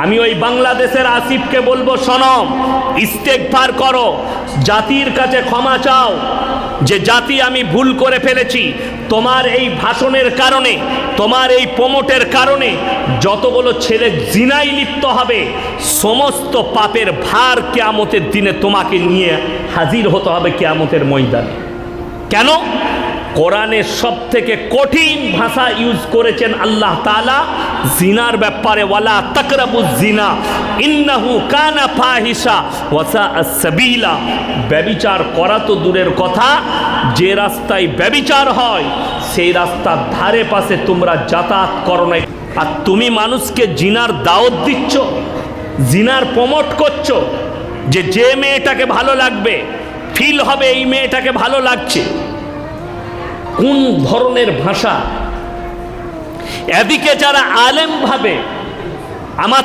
আমি ওই বাংলাদেশের আসিফকে বলবো, শোনো, ইস্তেগফার করো, জাতির কাছে ক্ষমা চাও যে জাতি আমি ভুল করে ফেলেছি। তোমার এই ভাষণের কারণে, তোমার এই প্রমোটের কারণে যতগুলো ছেলে জিনায় লিপ্ত হবে, সমস্ত পাপের ভার কিয়ামতের দিনে তোমাকে নিয়ে হাজির হতে হবে কিয়ামতের ময়দানে। কেন? কোরআনের সব থেকে কঠিন ভাষা ইউজ করেছেন আল্লাহ তাআলা জিনার ব্যাপারে, ওয়ালা তাকরাবুজ জিনা ইন্নাহু কানা ফাহিশা ওয়া সাআস সাবিলা। ব্যভিচার করা তো দূরের কথা, যে রাস্তায় ব্যভিচার হয় সেই রাস্তার ধারে পাশে তোমরা যাতায়াত করো না। আর তুমি মানুষকে জিনার দাওয়াত দিচ্ছ, জিনার প্রমোট করছো, যে মেয়েটাকে ভালো লাগবে, ফিল হবে এই মেয়েটাকে ভালো লাগছে। কোন ধরনের ভাষা! এদিকে যারা আলেম ভাবে আমার